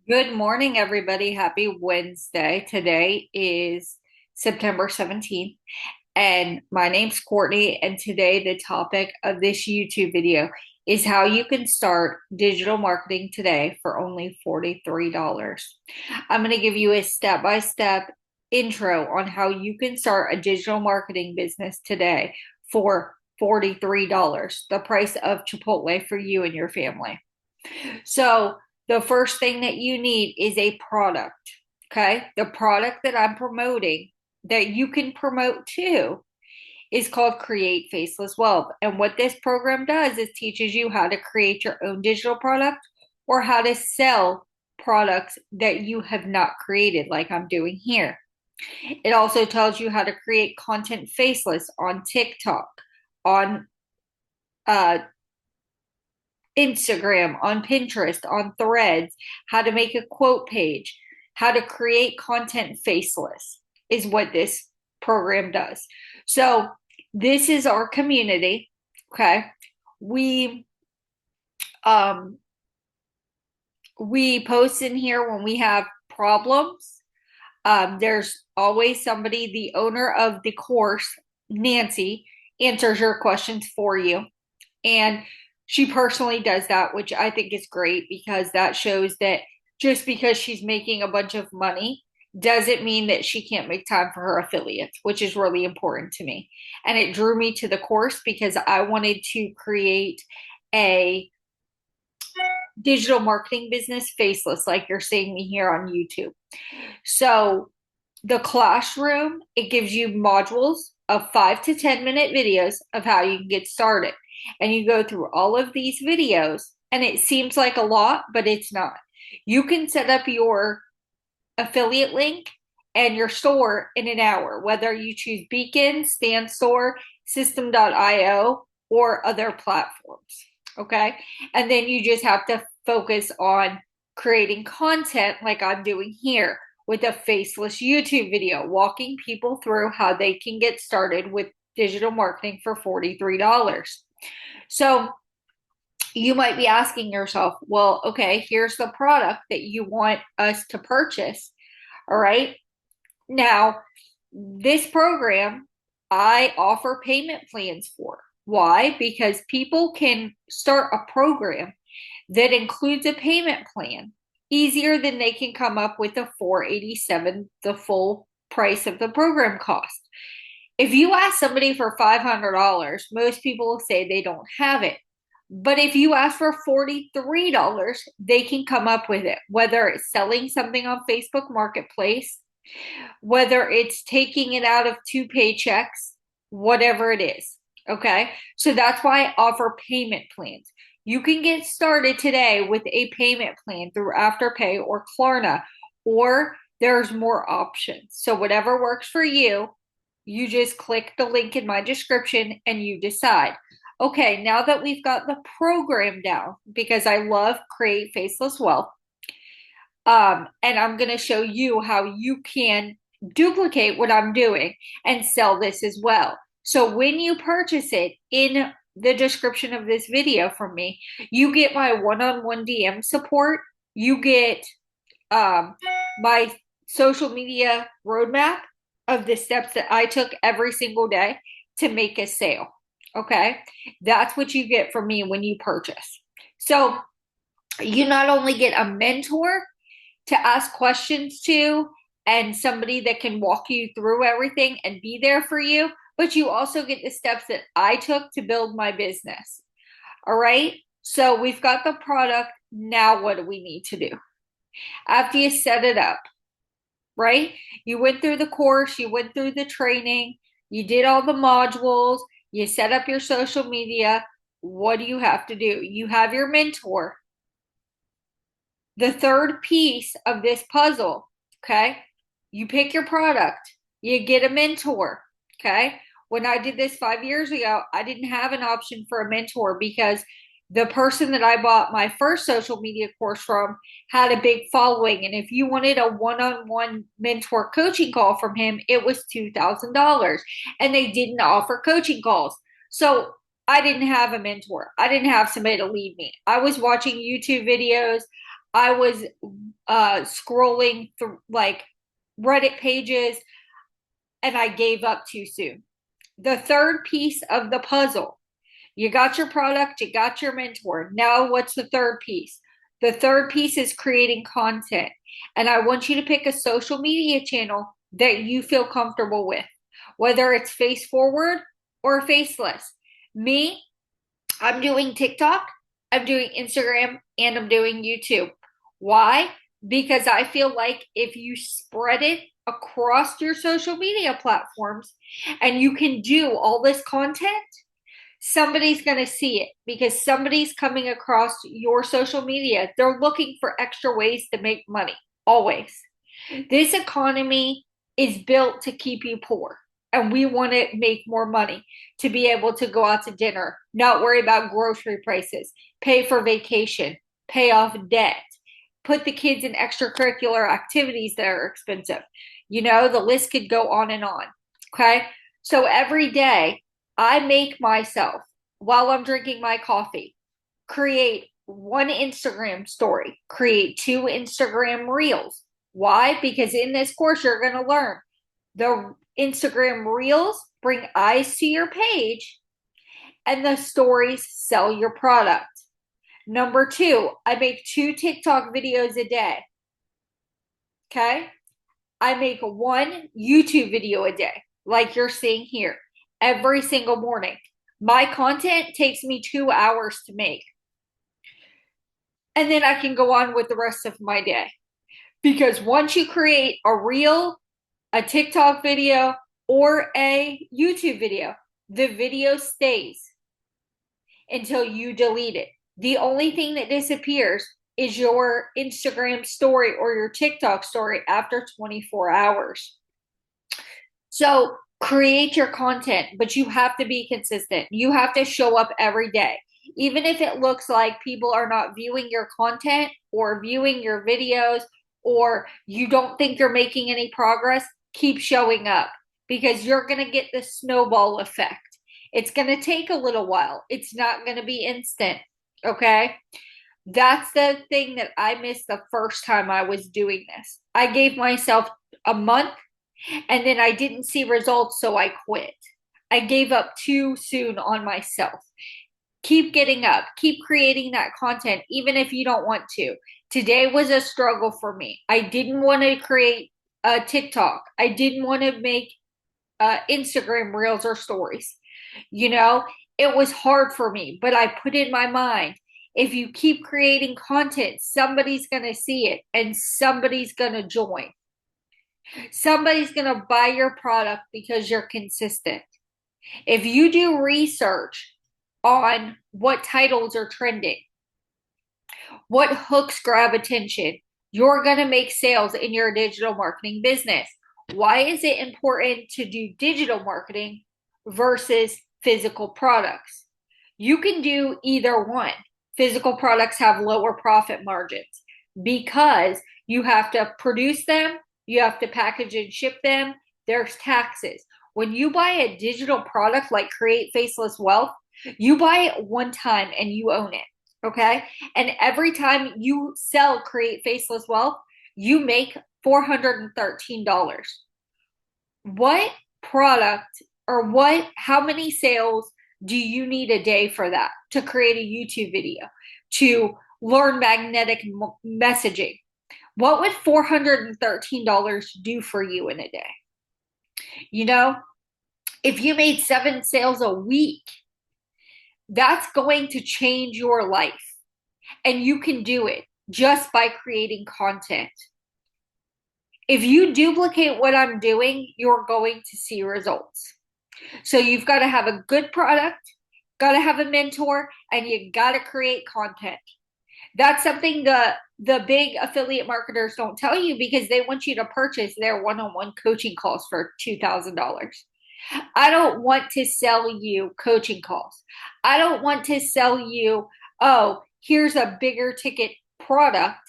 Good morning, everybody. Happy Wednesday. Today is September 17th, and my name's Courtney. And today, the topic of this YouTube video is how you can start digital marketing today for only $43. I'm going to give you a step-by-step intro on how you can start a digital marketing business today for $43, the price of Chipotle for you and your family. So the first thing that you need is a product. Okay. The product that I'm promoting that you can promote too is called Create Faceless Wealth. And what this program does is teaches you how to create your own digital product or how to sell products that you have not created, like I'm doing here. It also tells you how to create content faceless on TikTok, on uh, Instagram, on Pinterest, on Threads, how to make a quote page, how to create content faceless is what this program does. So, this is our community. Okay. We um we post in here when we have problems. There's always somebody, the owner of the course, Nancy, answers your questions for you. And she personally does that, which I think is great because that shows that just because she's making a bunch of money doesn't mean that she can't make time for her affiliates, which is really important to me. And it drew me to the course because I wanted to create a digital marketing business faceless, like you're seeing me here on YouTube. So the classroom, it gives you modules of 5 to 10 minute videos of how you can get started. And you go through all of these videos, and it seems like a lot, but it's not. You can set up your affiliate link and your store in an hour, whether you choose Beacon, Stand Store, System.io, or other platforms. Okay. And then you just have to focus on creating content like I'm doing here with a faceless YouTube video, walking people through how they can get started with digital marketing for $43. So you might be asking yourself, well, okay, here's the product that you want us to purchase. All right. Now, this program, I offer payment plans for. Why? Because people can start a program that includes a payment plan easier than they can come up with a 487, the full price of the program cost. If you ask somebody for $500, most people will say they don't have it. But if you ask for $43, they can come up with it, whether it's selling something on Facebook Marketplace, whether it's taking it out of 2 paychecks, whatever it is. Okay. So that's why I offer payment plans. You can get started today with a payment plan through Afterpay or Klarna, or there's more options. So whatever works for you, you just click the link in my description and you decide. Okay, now that we've got the program down, because I love Create Faceless Wealth, and I'm going to show you how you can duplicate what I'm doing and sell this as well. So when you purchase it in the description of this video from me, you get my one-on-one DM support. You get my social media roadmap of the steps that I took every single day to make a sale. Okay. That's what you get from me when you purchase. So you not only get a mentor to ask questions to and somebody that can walk you through everything and be there for you, but you also get the steps that I took to build my business. All right. So we've got the product. Now, what do we need to do? After you set it up, right? You went through the course, you went through the training, you did all the modules, you set up your social media. What do you have to do? You have your mentor. The third piece of this puzzle, okay? You pick your product, you get a mentor, okay? When I did this 5 years ago, I didn't have an option for a mentor because the person that I bought my first social media course from had a big following. And if you wanted a one on one mentor coaching call from him, it was $2,000. And they didn't offer coaching calls. So I didn't have a mentor. I didn't have somebody to lead me. I was watching YouTube videos. I was scrolling through like Reddit pages, and I gave up too soon. The third piece of the puzzle, you got your product, you got your mentor. Now, what's the third piece? The third piece is creating content. And I want you to pick a social media channel that you feel comfortable with, whether it's face forward or faceless. Me, I'm doing TikTok, I'm doing Instagram, and I'm doing YouTube. Why? Because I feel like if you spread it across your social media platforms and you can do all this content, somebody's going to see it because somebody's coming across your social media. They're looking for extra ways to make money, always. This economy is built to keep you poor, and we want to make more money to be able to go out to dinner, not worry about grocery prices, pay for vacation, pay off debt, put the kids in extracurricular activities that are expensive. You know, the list could go on and on. Okay. So every day I make myself, while I'm drinking my coffee, create one Instagram story, create two Instagram reels. Why? Because in this course, you're going to learn the Instagram reels bring eyes to your page, and the stories sell your product. Number two, I make two TikTok videos a day. Okay. I make one YouTube video a day, like you're seeing here, every single morning. My content takes me 2 hours to make. And then I can go on with the rest of my day. Because once you create a reel, a TikTok video, or a YouTube video, the video stays until you delete it. The only thing that disappears is your Instagram story or your TikTok story after 24 hours. So create your content, but you have to be consistent. You have to show up every day. Even if it looks like people are not viewing your content or viewing your videos, or you don't think you're making any progress, keep showing up because you're going to get the snowball effect. It's going to take a little while. It's not going to be instant. Okay. That's the thing that I missed the first time I was doing this. I gave myself a month and then I didn't see results, so I quit. I gave up too soon on myself. Keep getting up, keep creating that content, even if you don't want to. Today was a struggle for me. I didn't want to create a TikTok, I didn't want to make Instagram reels or stories. You know, it was hard for me, but I put in my mind, if you keep creating content, somebody's going to see it and somebody's going to join. Somebody's going to buy your product because you're consistent. If you do research on what titles are trending, what hooks grab attention, you're going to make sales in your digital marketing business. Why is it important to do digital marketing versus physical products? You can do either one. Physical products have lower profit margins because you have to produce them, you have to package and ship them, there's taxes. When you buy a digital product like Create Faceless Wealth, you buy it one time and you own it. Okay. And every time you sell Create Faceless Wealth, you make $413. What product or how many sales do you need a day for that to create a YouTube video, to learn magnetic messaging? What would $413 do for you in a day? You know, if you made 7 sales a week, that's going to change your life. And you can do it just by creating content. If you duplicate what I'm doing, you're going to see results. So you've got to have a good product, got to have a mentor, and you got to create content. That's something the big affiliate marketers don't tell you because they want you to purchase their one-on-one coaching calls for $2,000. I don't want to sell you coaching calls. I don't want to sell you, oh, here's a bigger ticket product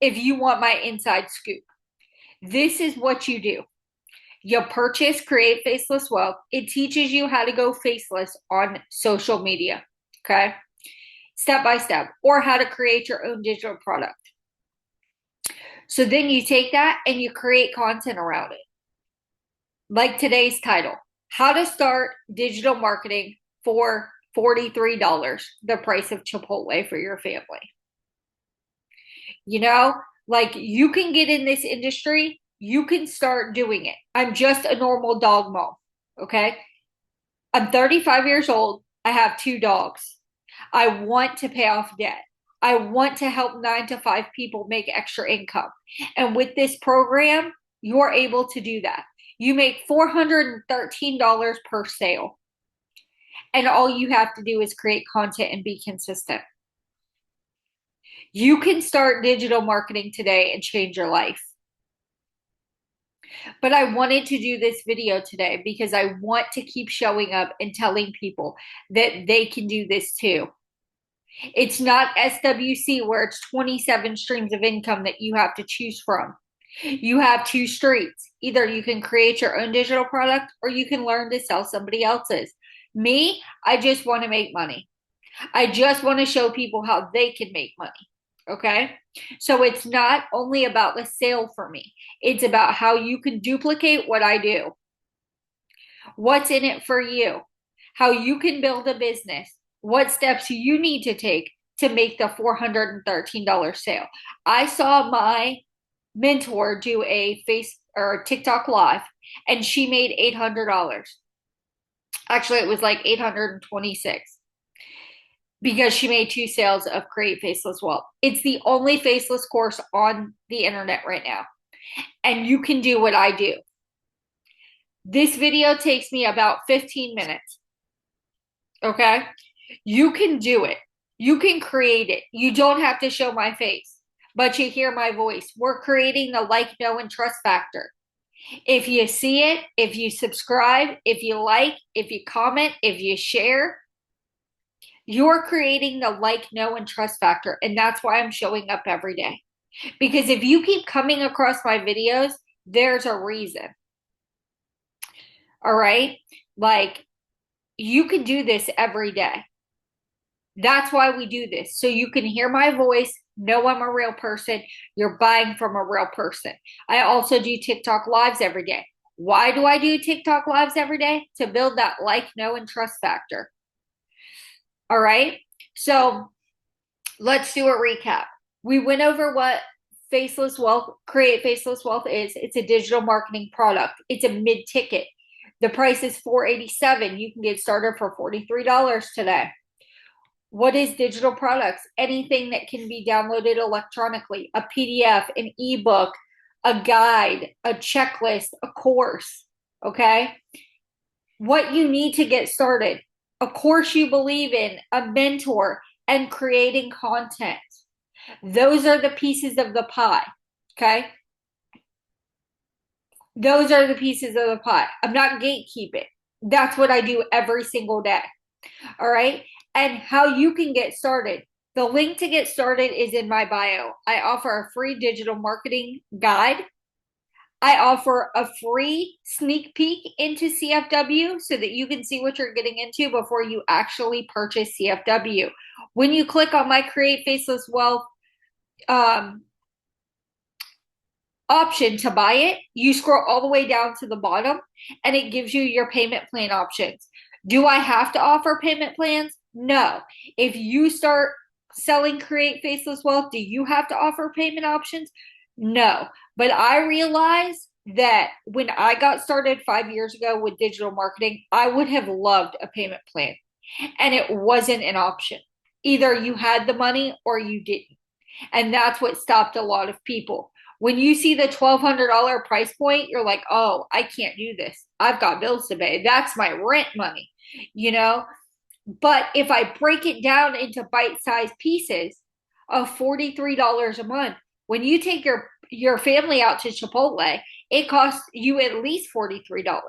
if you want my inside scoop. This is what you do. You purchase Create Faceless Wealth. It teaches you how to go faceless on social media. Okay. Step by step, or how to create your own digital product. So then you take that and you create content around it. Like today's title, How to Start Digital Marketing for $43, the price of Chipotle for your family. You know, like you can get in this industry, you can start doing it. I'm just a normal dog mom. Okay. I'm 35 years old. I have two dogs. I want to pay off debt. I want to help 9 to 5 people make extra income. And with this program, you're able to do that. You make $413 per sale. And all you have to do is create content and be consistent. You can start digital marketing today and change your life. But I wanted to do this video today because I want to keep showing up and telling people that they can do this too. It's not SWC where it's 27 streams of income that you have to choose from. You have two streets. Either you can create your own digital product or you can learn to sell somebody else's. Me, I just want to make money. I just want to show people how they can make money. Okay. So it's not only about the sale for me, it's about how you can duplicate what I do. What's in it for you? How you can build a business. What steps you need to take to make the $413 sale. I saw my mentor do a face or TikTok live and she made $800. Actually, it was like 826 because she made 2 sales of Create Faceless Wealth. It's the only faceless course on the internet right now. And you can do what I do. This video takes me about 15 minutes. Okay? You can do it. You can create it. You don't have to show my face, but you hear my voice. We're creating the like, know, and trust factor. If you see it, if you subscribe, if you like, if you comment, if you share, you're creating the like, know, and trust factor. And that's why I'm showing up every day. Because if you keep coming across my videos, there's a reason. All right? Like, you can do this every day. That's why we do this. So you can hear my voice, know I'm a real person. You're buying from a real person. I also do TikTok lives every day. Why do I do TikTok lives every day? To build that like, know, and trust factor. All right. So let's do a recap. We went over what Faceless Wealth, Create Faceless Wealth is. It's a digital marketing product. It's a mid-ticket. The price is $487. You can get started for $43 today. What is digital products? Anything that can be downloaded electronically, a PDF, an ebook, a guide, a checklist, a course. Okay. What you need to get started, a course you believe in, a mentor, and creating content. Those are the pieces of the pie. Okay. Those are the pieces of the pie. I'm not gatekeeping. That's what I do every single day. All right. And how you can get started. The link to get started is in my bio. I offer a free digital marketing guide. I offer a free sneak peek into CFW so that you can see what you're getting into before you actually purchase CFW. When you click on my Create Faceless Wealth option to buy it, you scroll all the way down to the bottom and it gives you your payment plan options. Do I have to offer payment plans? No. If you start selling Create Faceless Wealth, do you have to offer payment options? No. But I realized that when I got started 5 years ago with digital marketing, I would have loved a payment plan. And it wasn't an option. Either you had the money or you didn't. And that's what stopped a lot of people. When you see the $1,200 price point, you're like, oh, I can't do this. I've got bills to pay. That's my rent money, you know? But if I break it down into bite-sized pieces of $43 a month, when you take your family out to Chipotle, it costs you at least $43.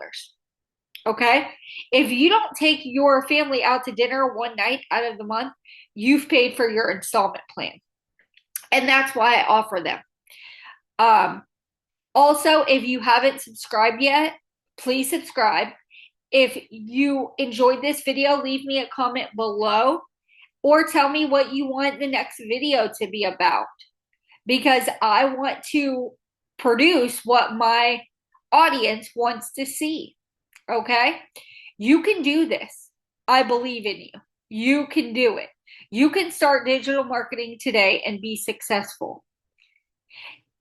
Okay? If you don't take your family out to dinner one night out of the month, you've paid for your installment plan. And that's why I offer them. Also, if you haven't subscribed yet, please subscribe. If you enjoyed this video, leave me a comment below or tell me what you want the next video to be about. because I want to produce what my audience wants to see. Okay? You can do this. I believe in you. You can do it. You can start digital marketing today and be successful.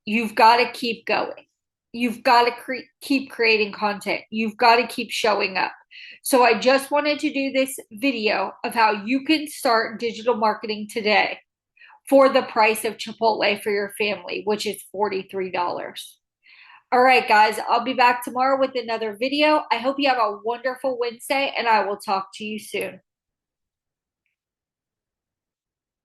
You've got to keep going. You've got to keep creating content. You've got to keep showing up. So I just wanted to do this video of how you can start digital marketing today for the price of Chipotle for your family, which is $43. All right, guys, I'll be back tomorrow with another video. I hope you have a wonderful Wednesday, and I will talk to you soon.